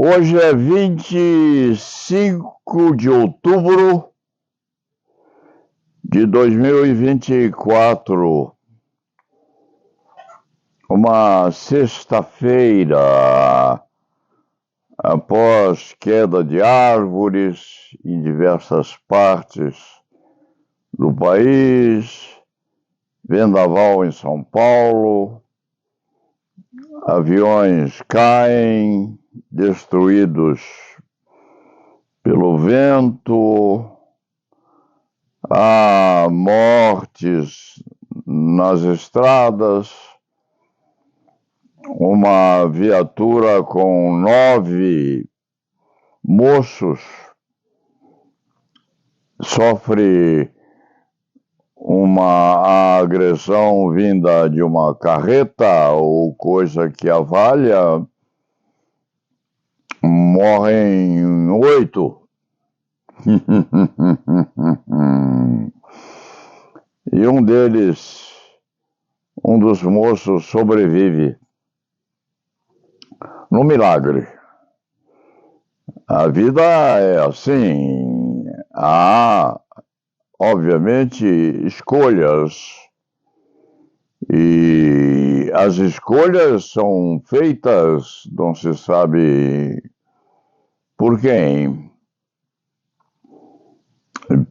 Hoje é 25 de outubro de 2024, uma sexta-feira, após queda de árvores em diversas partes do país, vendaval em São Paulo, aviões caem, destruídos pelo vento, há mortes nas estradas, uma viatura com 9 moços sofre uma agressão vinda de uma carreta ou coisa que a valha. Morrem 8. E um dos moços sobrevive. No milagre. A vida é assim. Há, obviamente, escolhas. E as escolhas são feitas, não se sabe por quem,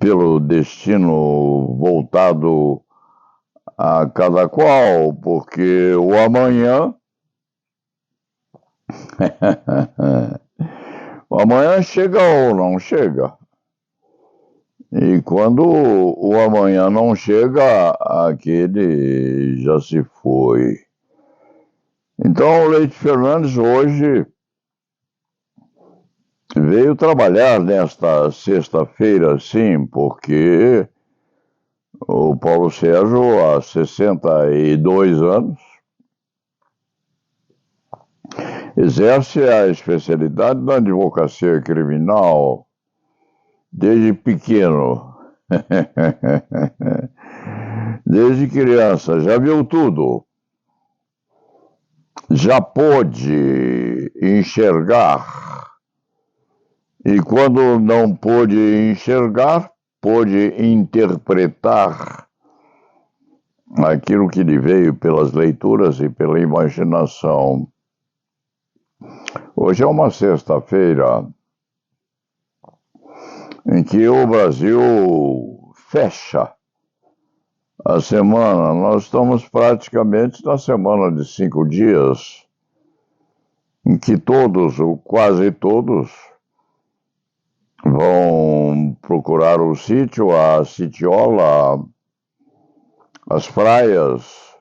pelo destino voltado a cada qual, porque o amanhã, o amanhã chega ou não chega. E quando o amanhã não chega, aquele já se foi. Então, o Leite Fernandes hoje veio trabalhar nesta sexta-feira, sim, porque o Paulo Sérgio, há 62 anos, exerce a especialidade da advocacia criminal desde pequeno. Desde criança, já viu tudo. Já pôde enxergar. E quando não pôde enxergar, pôde interpretar aquilo que lhe veio pelas leituras e pela imaginação. Hoje é uma sexta-feira em que o Brasil fecha a semana. Nós estamos praticamente na semana de 5 dias, em que todos, ou quase todos, vão procurar o sítio, a sitiola, as praias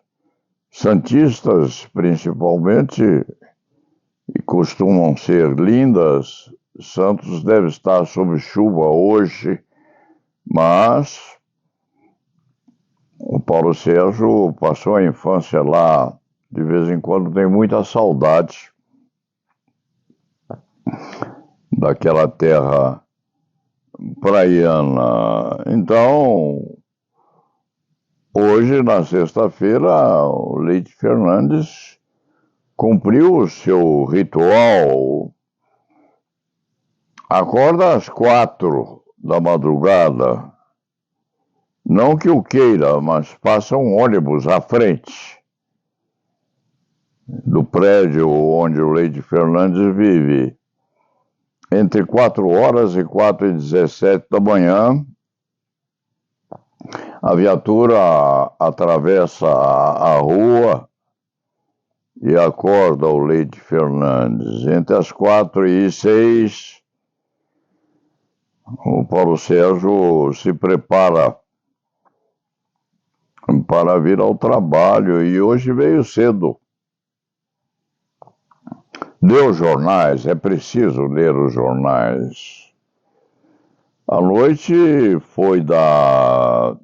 santistas, principalmente, e costumam ser lindas. Santos deve estar sob chuva hoje, mas o Paulo Sérgio passou a infância lá. De vez em quando tem muita saudade daquela terra praiana. Então, hoje, na sexta-feira, o Leite Fernandes cumpriu o seu ritual. Acorda às 4 da madrugada. Não que o queira, mas passa um ônibus à frente do prédio onde o Leite Fernandes vive. Entre 4 horas e 4h17 da manhã, a viatura atravessa a rua e acorda o Leite Fernandes. Entre as 4h06, o Paulo Sérgio se prepara para vir ao trabalho e hoje veio cedo. Leu os jornais, é preciso ler os jornais. À noite foi da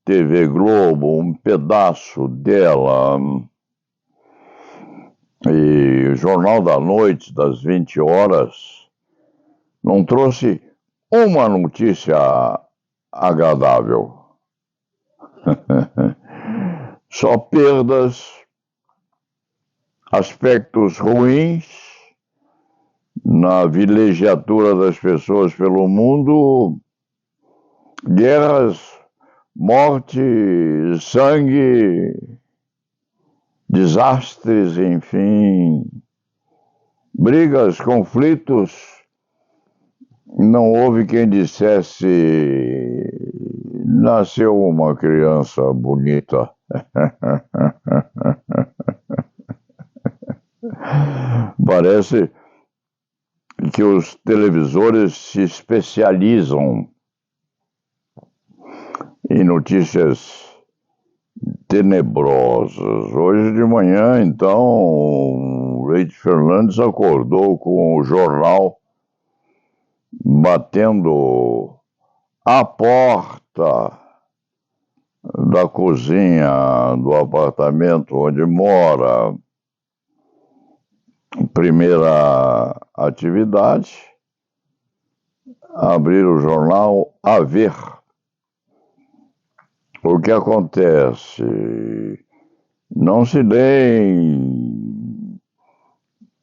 TV Globo um pedaço dela. E o Jornal da Noite, das 20 horas, não trouxe uma notícia agradável. Só perdas, aspectos ruins na vilegiatura das pessoas pelo mundo, guerras, morte, sangue, desastres, enfim, brigas, conflitos. Não houve quem dissesse: nasceu uma criança bonita. Parece que os televisores se especializam em notícias tenebrosas. Hoje de manhã, então, o Leite Fernandes acordou com o jornal batendo a porta da cozinha do apartamento onde mora. Primeira atividade, abrir o jornal a ver. O que acontece? Não se leem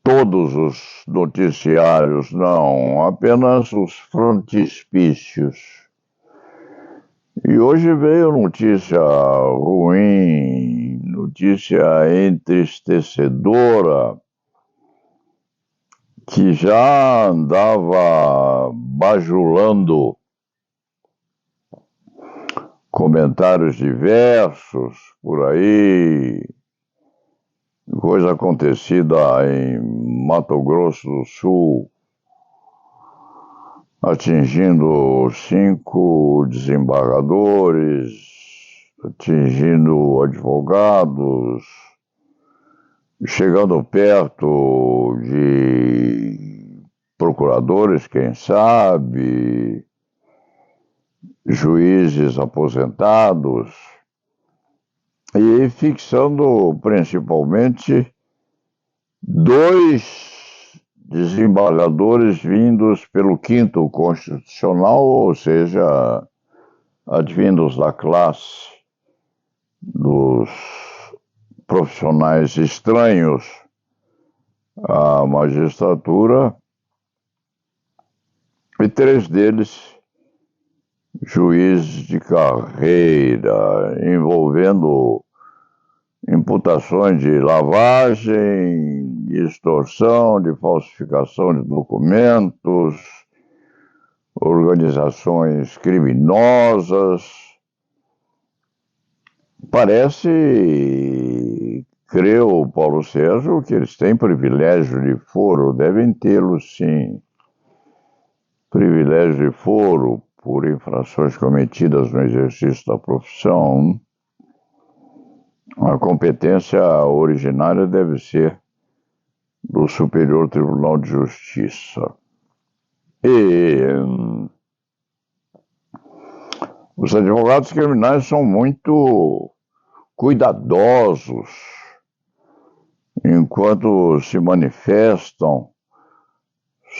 todos os noticiários, não, apenas os frontispícios. E hoje veio notícia ruim, notícia entristecedora, que já andava bajulando comentários diversos por aí, coisa acontecida em Mato Grosso do Sul, atingindo 5 desembargadores, atingindo advogados, chegando perto de procuradores, quem sabe, juízes aposentados, e fixando principalmente 2 desembargadores vindos pelo 5º Constitucional, ou seja, advindos da classe dos profissionais estranhos à magistratura, e 3 deles juízes de carreira, envolvendo imputações de lavagem, de extorsão, de falsificação de documentos, organizações criminosas. Parece, creu Paulo Sérgio, que eles têm privilégio de foro, devem tê-lo sim. Privilégio de foro por infrações cometidas no exercício da profissão. A competência originária deve ser do Superior Tribunal de Justiça. E os advogados criminais são muito cuidadosos enquanto se manifestam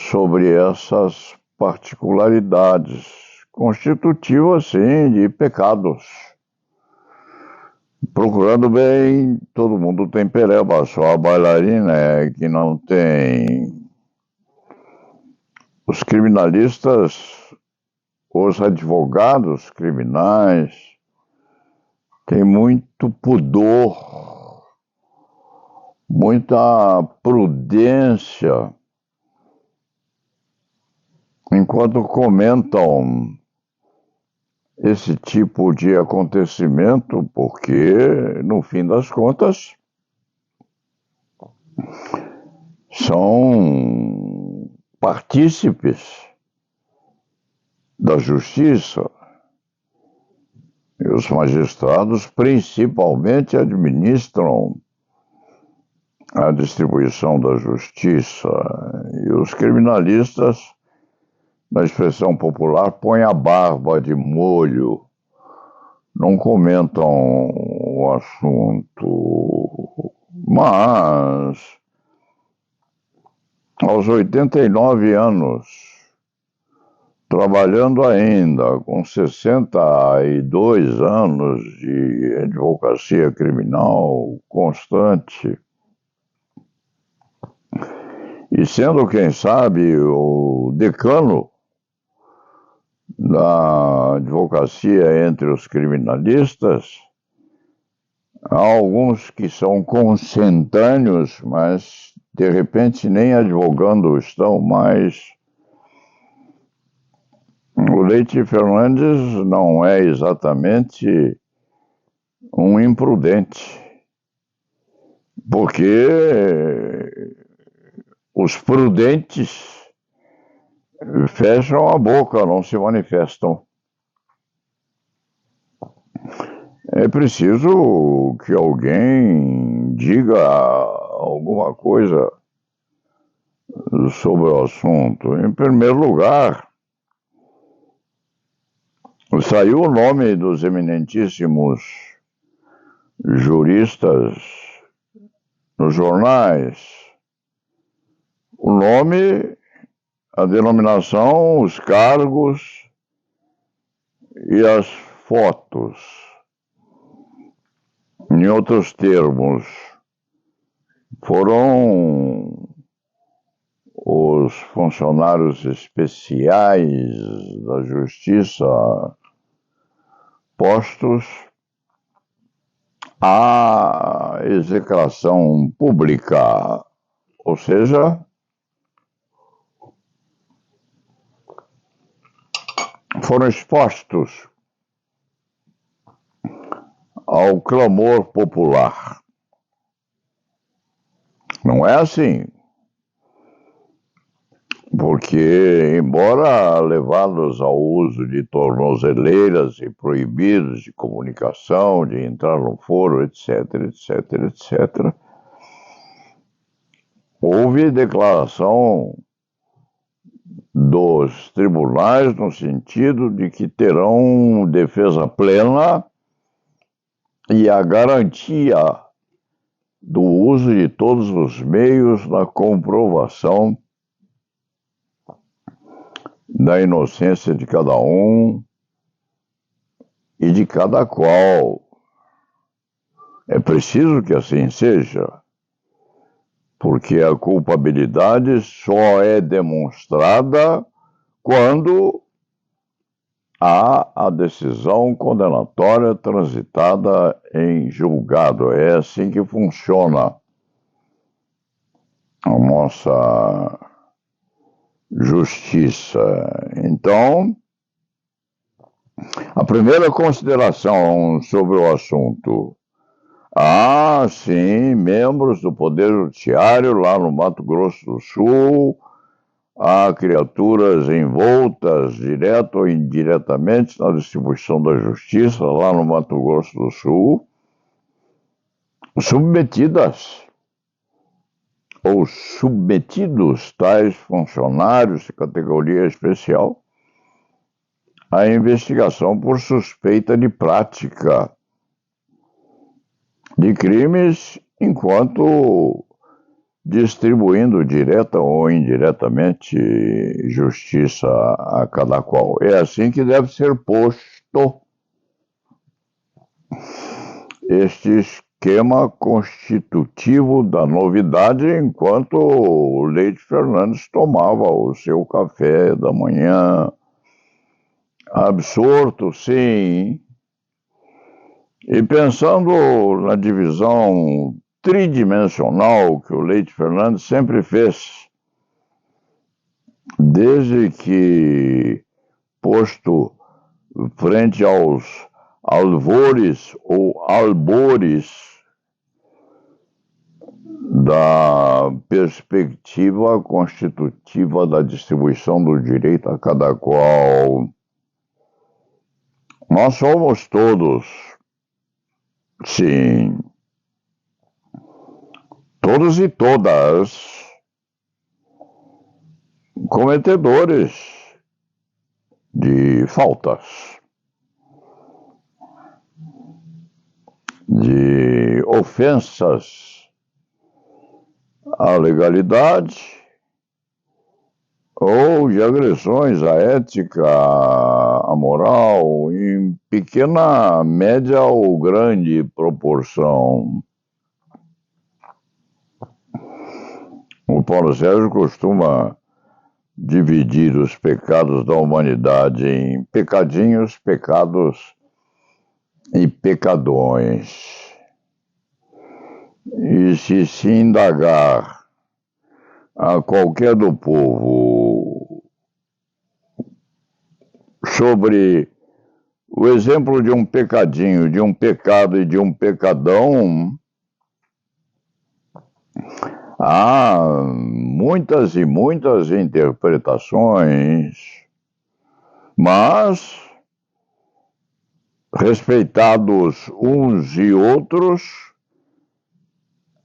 sobre essas particularidades constitutivas, sim, de pecados. Procurando bem, todo mundo tem pereba, só a bailarina é que não tem. Os criminalistas, os advogados criminais, têm muito pudor, muita prudência, enquanto comentam esse tipo de acontecimento, porque, no fim das contas, são partícipes da justiça. E os magistrados, principalmente, administram a distribuição da justiça. E os criminalistas, na expressão popular, põem a barba de molho, não comentam o assunto. Mas, aos 89 anos, trabalhando ainda, com 62 anos de advocacia criminal constante, e sendo, quem sabe, o decano da advocacia entre os criminalistas, há alguns que são consentâneos, mas de repente nem advogando estão mais. O Leite Fernandes não é exatamente um imprudente, porque os prudentes fecham a boca, não se manifestam. É preciso que alguém diga alguma coisa sobre o assunto. Em primeiro lugar, saiu o nome dos eminentíssimos juristas nos jornais. O nome, a denominação, os cargos e as fotos. Em outros termos, foram os funcionários especiais da Justiça postos à execração pública, ou seja, foram expostos ao clamor popular. Não é assim, porque, embora levados ao uso de tornozeleiras e proibidos de comunicação, de entrar no foro, etc., etc., etc., houve declaração dos tribunais no sentido de que terão defesa plena e a garantia do uso de todos os meios na comprovação da inocência de cada um e de cada qual. É preciso que assim seja, porque a culpabilidade só é demonstrada quando há a decisão condenatória transitada em julgado. É assim que funciona a nossa justiça. Então, a primeira consideração sobre o assunto. Há, sim, membros do Poder Judiciário lá no Mato Grosso do Sul, há criaturas envoltas, direto ou indiretamente, na distribuição da justiça lá no Mato Grosso do Sul, submetidas ou submetidos tais funcionários de categoria especial à investigação por suspeita de prática de crimes, enquanto distribuindo direta ou indiretamente justiça a cada qual. É assim que deve ser posto este esquema constitutivo da novidade, enquanto o Leite Fernandes tomava o seu café da manhã, absorto, sim, e pensando na divisão tridimensional que o Leite Fernandes sempre fez, desde que posto frente aos alvores ou albores da perspectiva constitutiva da distribuição do direito a cada qual. Nós somos todos, sim, todos e todas cometedores de faltas, de ofensas à legalidade ou de agressões à ética, à moral, em pequena, média ou grande proporção. O Paulo Sérgio costuma dividir os pecados da humanidade em pecadinhos, pecados e pecadões. E se indagar a qualquer do povo sobre o exemplo de um pecadinho, de um pecado e de um pecadão, há muitas e muitas interpretações, mas respeitados uns e outros,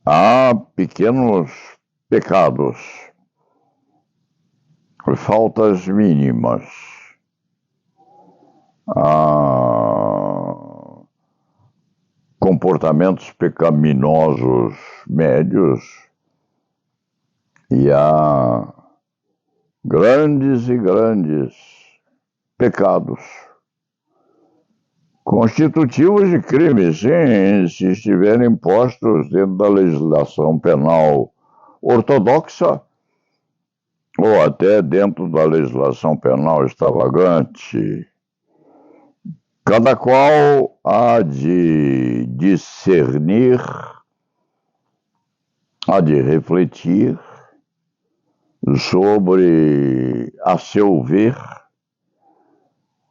há pequenos pecados, faltas mínimas, há comportamentos pecaminosos médios e há grandes e grandes pecados constitutivos de crimes, sim, se estiverem postos dentro da legislação penal ortodoxa ou até dentro da legislação penal extravagante. Cada qual há de discernir, há de refletir sobre, a seu ver,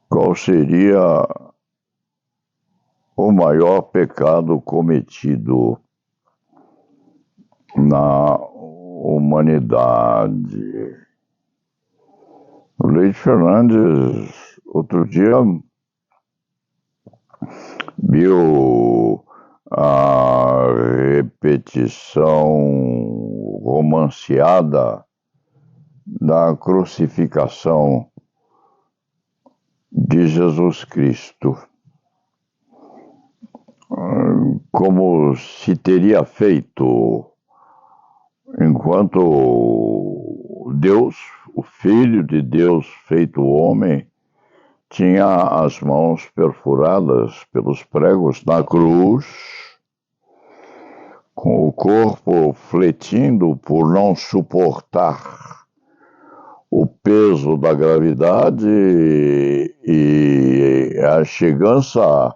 qual seria o maior pecado cometido na humanidade. O Leite Fernandes, outro dia, viu a repetição romanceada da crucificação de Jesus Cristo, como se teria feito enquanto Deus, o Filho de Deus feito homem, tinha as mãos perfuradas pelos pregos na cruz, com o corpo fletindo por não suportar o peso da gravidade e a chegança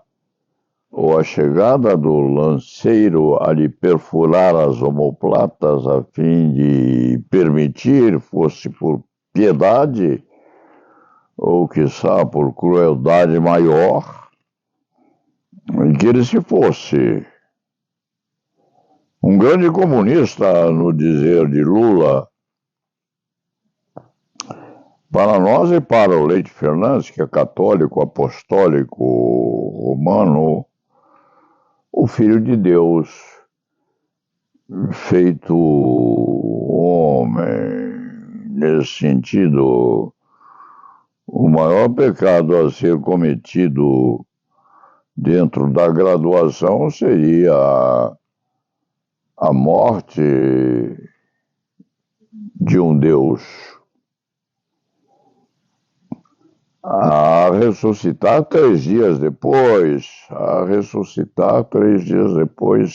ou a chegada do lanceiro a lhe perfurar as omoplatas a fim de permitir, fosse por piedade ou quiçá por crueldade maior, que ele se fosse um grande comunista, no dizer de Lula. Para nós e para o Leite Fernandes, que é católico, apostólico, romano, o Filho de Deus, feito homem, nesse sentido, o maior pecado a ser cometido dentro da graduação seria a morte de um Deus, a ressuscitar 3 dias depois,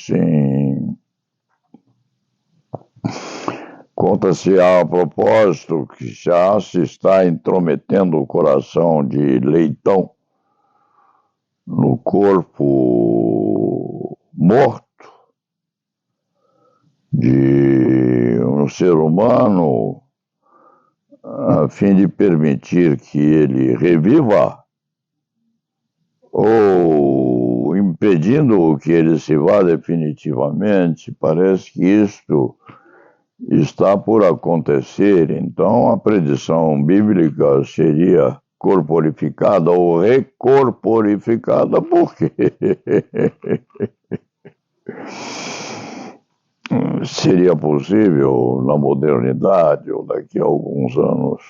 sim. Conta-se a propósito que já se está intrometendo o coração de Leitão no corpo morto de um ser humano, a fim de permitir que ele reviva, ou impedindo que ele se vá definitivamente. Parece que isto está por acontecer. Então, a predição bíblica seria corporificada ou recorporificada, porque seria possível na modernidade ou daqui a alguns anos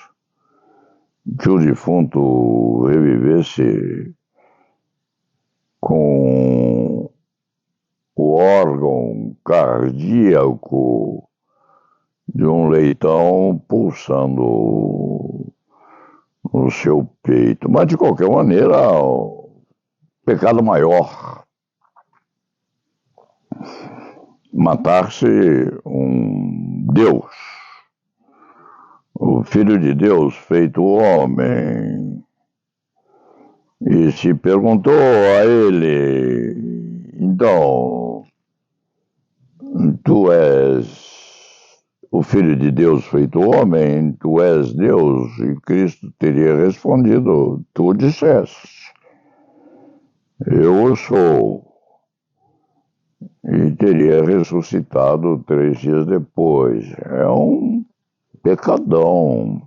que o defunto revivesse com o órgão cardíaco de um Leitão pulsando no seu peito. Mas, de qualquer maneira, o pecado maior matar-se um Deus, o Filho de Deus feito homem. E se perguntou a ele, então, tu és o Filho de Deus feito homem, tu és Deus? E Cristo teria respondido, tu disseste, eu o sou. E teria ressuscitado 3 dias depois. É um pecadão.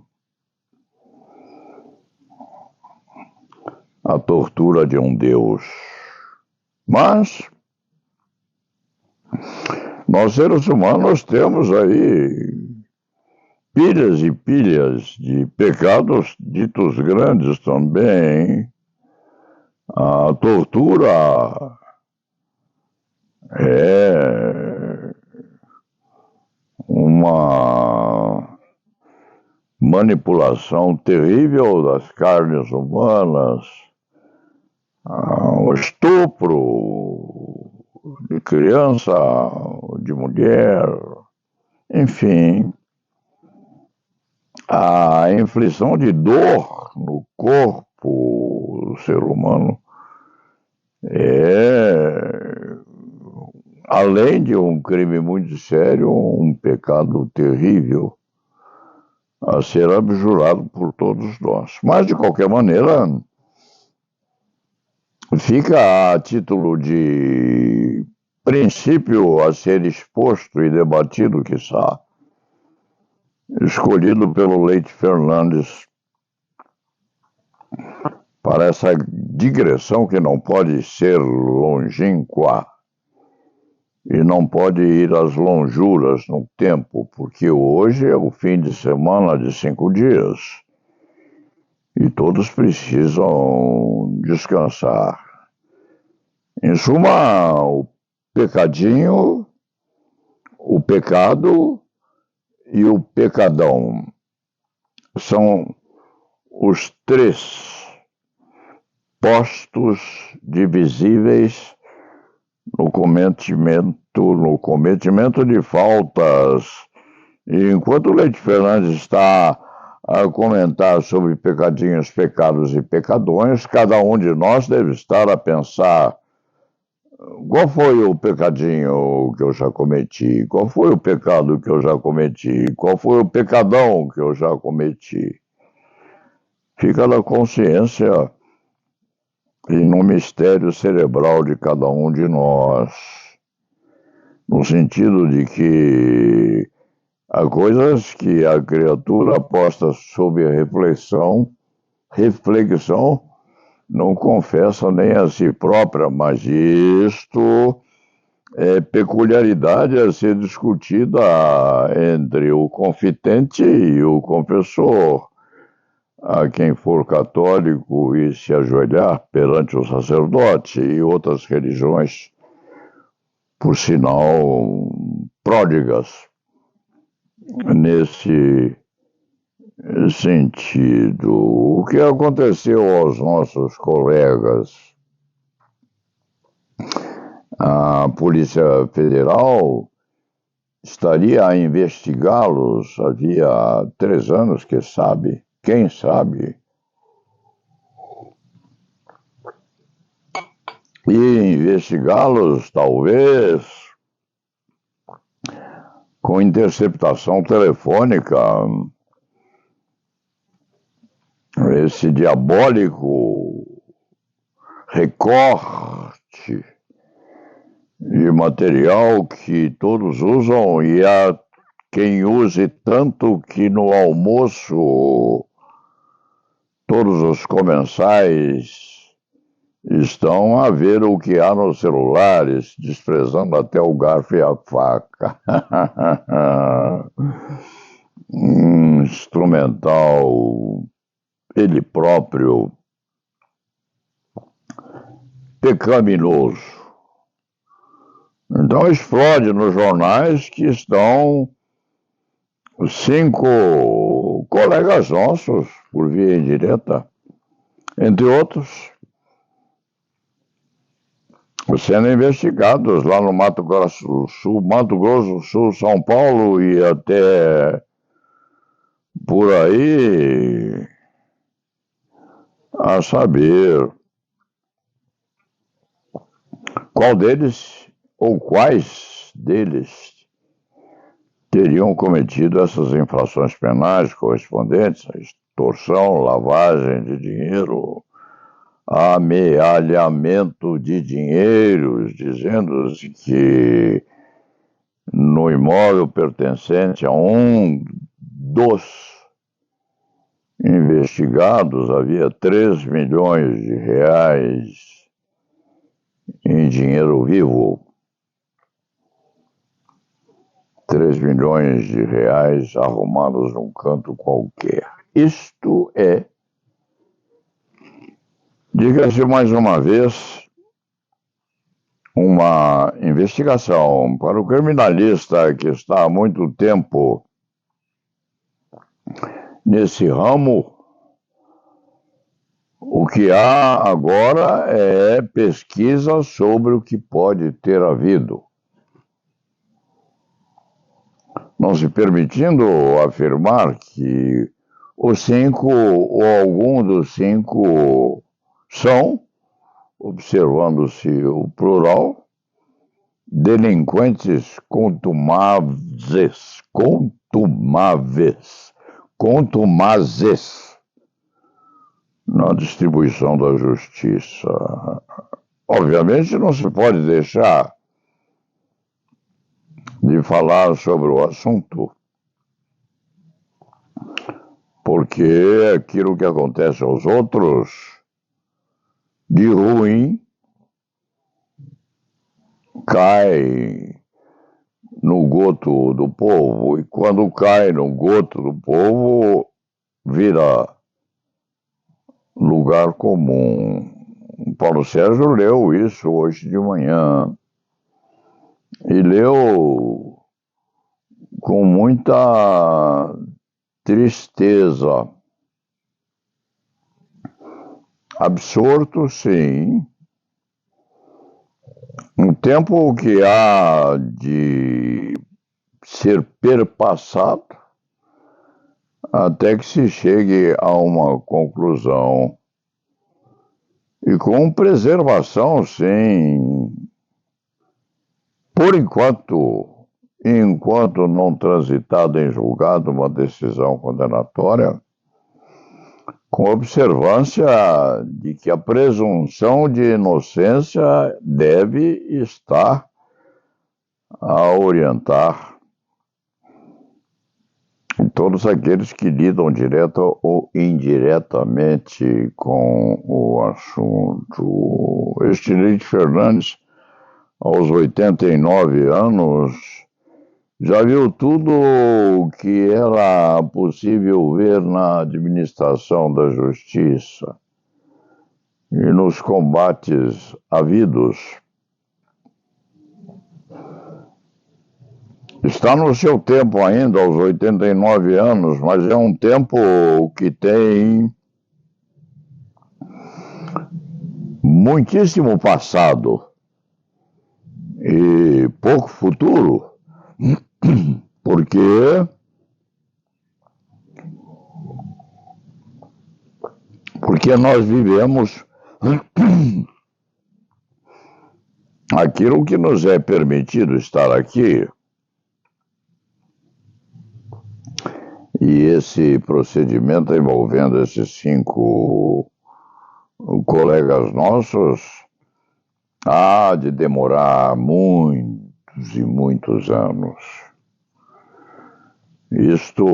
A tortura de um Deus. Mas nós seres humanos temos aí pilhas e pilhas de pecados ditos grandes também. A tortura é uma manipulação terrível das carnes humanas, o estupro de criança, de mulher, enfim, a inflição de dor no corpo do ser humano é, além de um crime muito sério, um pecado terrível a ser abjurado por todos nós. Mas, de qualquer maneira, fica a título de princípio a ser exposto e debatido, quiçá, escolhido pelo Leite Fernandes para essa digressão que não pode ser longínqua e não pode ir às lonjuras no tempo, porque hoje é o fim de semana de 5 dias e todos precisam descansar. Em suma, o pecadinho, o pecado e o pecadão são os 3 postos divisíveis no cometimento de faltas. E enquanto o Leite Fernandes está a comentar sobre pecadinhos, pecados e pecadões, cada um de nós deve estar a pensar: qual foi o pecadinho que eu já cometi? Qual foi o pecado que eu já cometi? Qual foi o pecadão que eu já cometi? Fica na consciência e no mistério cerebral de cada um de nós, no sentido de que há coisas que a criatura posta sob reflexão, não confessa nem a si própria, mas isto é peculiaridade a ser discutida entre o confitente e o confessor. A quem for católico e se ajoelhar perante o sacerdote, e outras religiões, por sinal, pródigas nesse sentido. O que aconteceu aos nossos colegas? A Polícia Federal estaria a investigá-los havia 3 anos, quem sabe, e investigá-los, talvez, com interceptação telefônica. Esse diabólico recorte de material que todos usam, e há quem use tanto que no almoço todos os comensais estão a ver o que há nos celulares, desprezando até o garfo e a faca. Um instrumental, ele próprio, pecaminoso. Então explode nos jornais que estão 5 colegas nossos, por via indireta, entre outros, sendo investigados lá no Mato Grosso do Sul, São Paulo e até por aí, a saber qual deles ou quais deles teriam cometido essas infrações penais correspondentes à extorsão, lavagem de dinheiro, amealhamento de dinheiros, dizendo que no imóvel pertencente a um dos investigados havia 3 milhões de reais em dinheiro vivo. 3 milhões de reais arrumados num canto qualquer. Isto é, diga-se mais uma vez, uma investigação para o criminalista que está há muito tempo nesse ramo. O que há agora é pesquisa sobre o que pode ter havido, não se permitindo afirmar que os 5 ou algum dos 5 são, observando-se o plural, delinquentes contumazes na distribuição da justiça. Obviamente não se pode deixar de falar sobre o assunto, porque aquilo que acontece aos outros de ruim cai no goto do povo, e quando cai no goto do povo vira lugar comum. Paulo Sérgio leu isso hoje de manhã e leu com muita tristeza. Absorto, sim. Um tempo que há de ser perpassado até que se chegue a uma conclusão. E com preservação, sim. Por enquanto não transitada em julgado uma decisão condenatória, com observância de que a presunção de inocência deve estar a orientar todos aqueles que lidam direta ou indiretamente com o assunto. Estilete Fernandes, aos 89 anos, já viu tudo o que era possível ver na administração da justiça e nos combates havidos. Está no seu tempo ainda, aos 89 anos, mas é um tempo que tem muitíssimo passado e pouco futuro, porque nós vivemos aquilo que nos é permitido estar aqui. E esse procedimento envolvendo esses 5 colegas nossos há de demorar muitos e muitos anos. Isto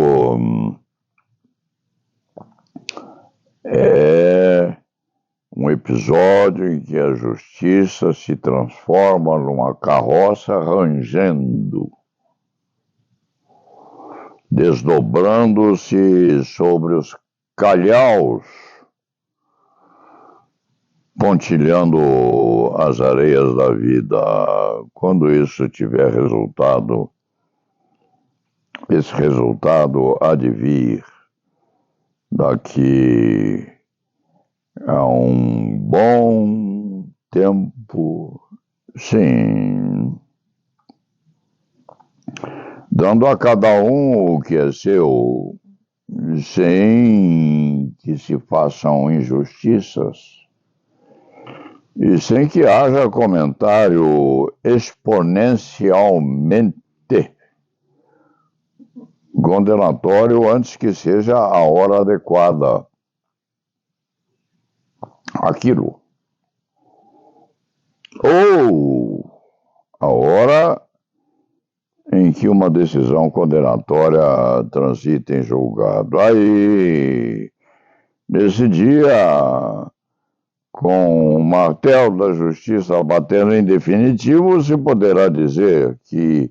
é um episódio em que a justiça se transforma numa carroça rangendo, desdobrando-se sobre os calhaus, pontilhando as areias da vida. Quando isso tiver resultado, esse resultado há de vir daqui a um bom tempo sim, dando a cada um o que é seu, sem que se façam injustiças e sem que haja comentário exponencialmente condenatório antes que seja a hora adequada àquilo. Ou a hora em que uma decisão condenatória transita em julgado. Aí, nesse dia, com o martelo da justiça batendo em definitivo, se poderá dizer que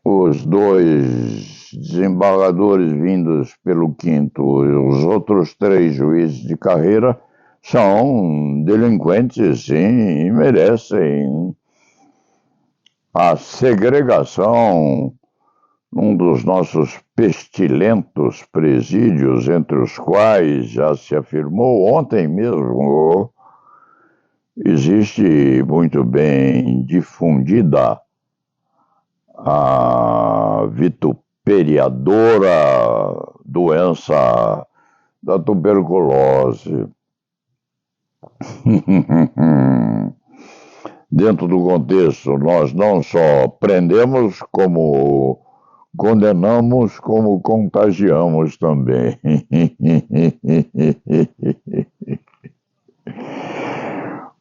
os dois desembargadores vindos pelo quinto e os outros três juízes de carreira são delinquentes, sim, e merecem a segregação num dos nossos pestilentos presídios, entre os quais já se afirmou ontem mesmo, existe muito bem difundida a vituperiadora doença da tuberculose. Dentro do contexto, nós não só prendemos, como condenamos, como contagiamos também.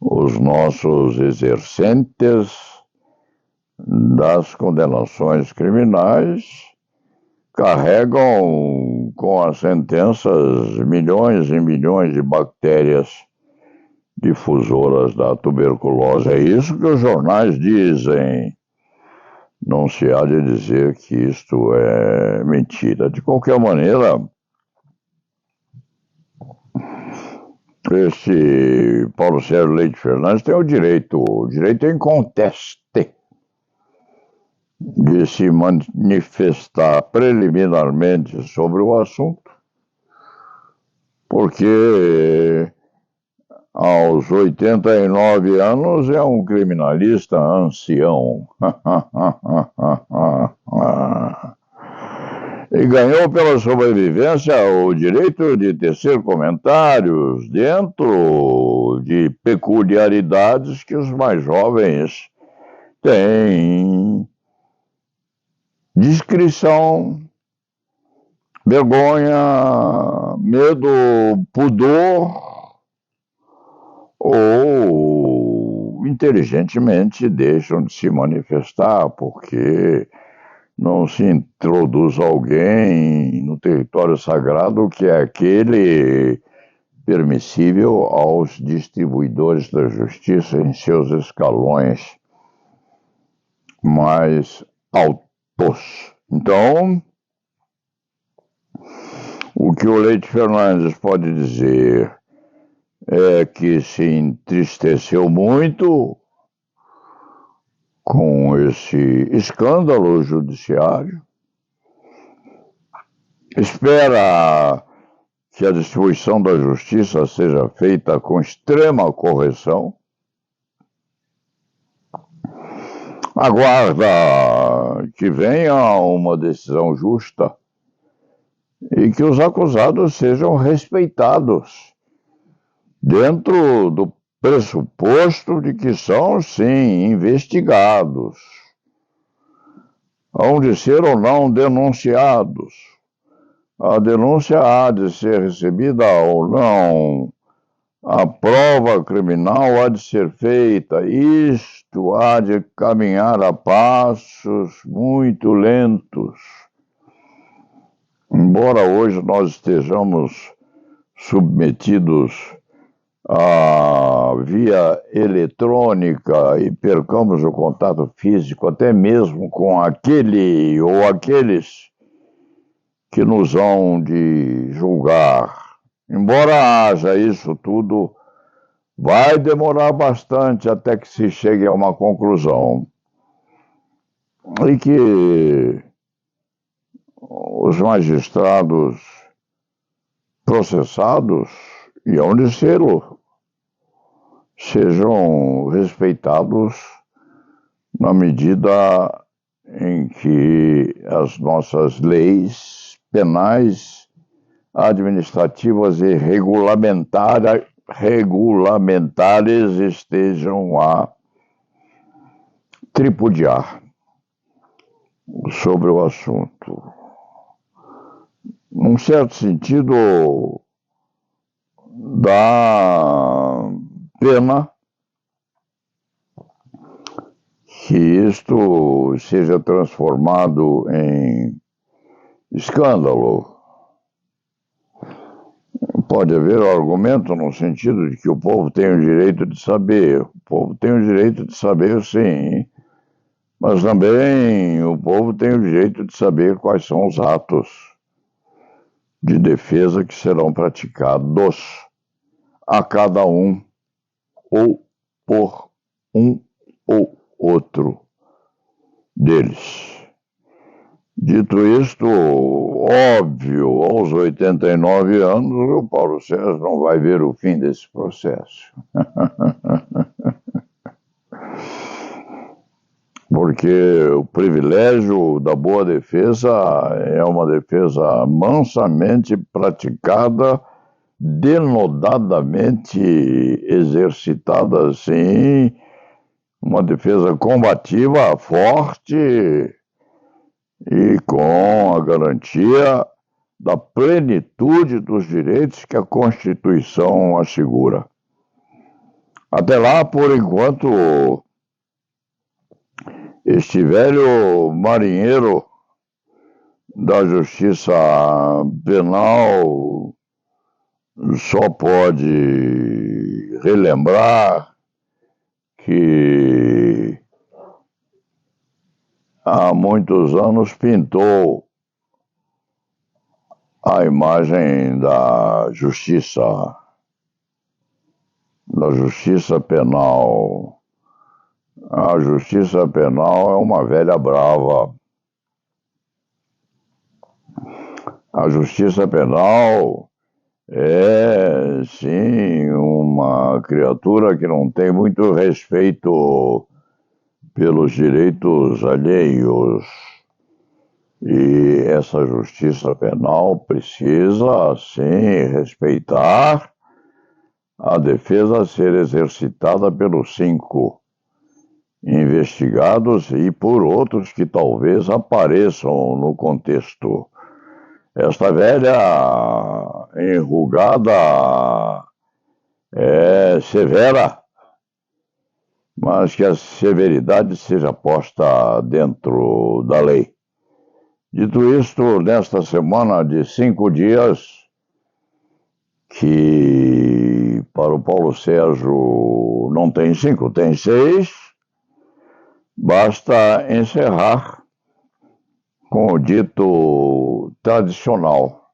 Os nossos exercentes das condenações criminais carregam com as sentenças milhões e milhões de bactérias difusoras da tuberculose. É isso que os jornais dizem. Não se há de dizer que isto é mentira. De qualquer maneira, esse Paulo Sérgio Leite Fernandes tem o direito inconteste de se manifestar preliminarmente sobre o assunto, porque aos 89 anos é um criminalista ancião. E ganhou pela sobrevivência o direito de tecer comentários dentro de peculiaridades que os mais jovens têm discrição, vergonha, medo, pudor, ou inteligentemente deixam de se manifestar porque não se introduz alguém no território sagrado que é aquele permissível aos distribuidores da justiça em seus escalões mais altos. Então, o que o Leite Fernandes pode dizer é que se entristeceu muito com esse escândalo judiciário, espera que a distribuição da justiça seja feita com extrema correção, aguarda que venha uma decisão justa e que os acusados sejam respeitados dentro do pressuposto de que são, sim, investigados, hão de ser ou não denunciados. A denúncia há de ser recebida ou não. A prova criminal há de ser feita. Isto há de caminhar a passos muito lentos. Embora hoje nós estejamos submetidos à via eletrônica e percamos o contato físico, até mesmo com aquele ou aqueles que nos hão de julgar. Embora haja isso tudo, vai demorar bastante até que se chegue a uma conclusão. E que os magistrados processados, e hão de ser, sejam respeitados na medida em que as nossas leis penais, administrativas e regulamentares estejam a tripudiar sobre o assunto. Num certo sentido, dá pena que isto seja transformado em escândalo. Pode haver um argumento no sentido de que o povo tem o direito de saber. O povo tem o direito de saber, sim, mas também o povo tem o direito de saber quais são os atos de defesa que serão praticados a cada um ou por um ou outro deles. Dito isto, óbvio, aos 89 anos, o Paulo Sérgio não vai ver o fim desse processo. Porque o privilégio da boa defesa é uma defesa mansamente praticada, denodadamente exercitada, assim, uma defesa combativa, forte e com a garantia da plenitude dos direitos que a Constituição assegura. Até lá, por enquanto, este velho marinheiro da justiça penal só pode relembrar que há muitos anos pintou a imagem da justiça penal. A justiça penal é uma velha brava. A justiça penal é, sim, uma criatura que não tem muito respeito pelos direitos alheios. E essa justiça penal precisa, sim, respeitar a defesa a ser exercitada pelos 5 investigados e por outros que talvez apareçam no contexto. Esta velha enrugada é severa, mas que a severidade seja posta dentro da lei. Dito isto, nesta semana de 5 dias, que para o Paulo Sérgio não tem 5, tem 6, basta encerrar com o dito tradicional: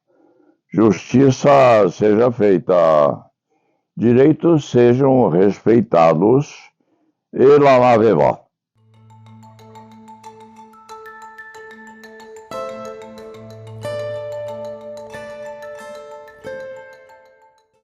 justiça seja feita, direitos sejam respeitados, e lá vá.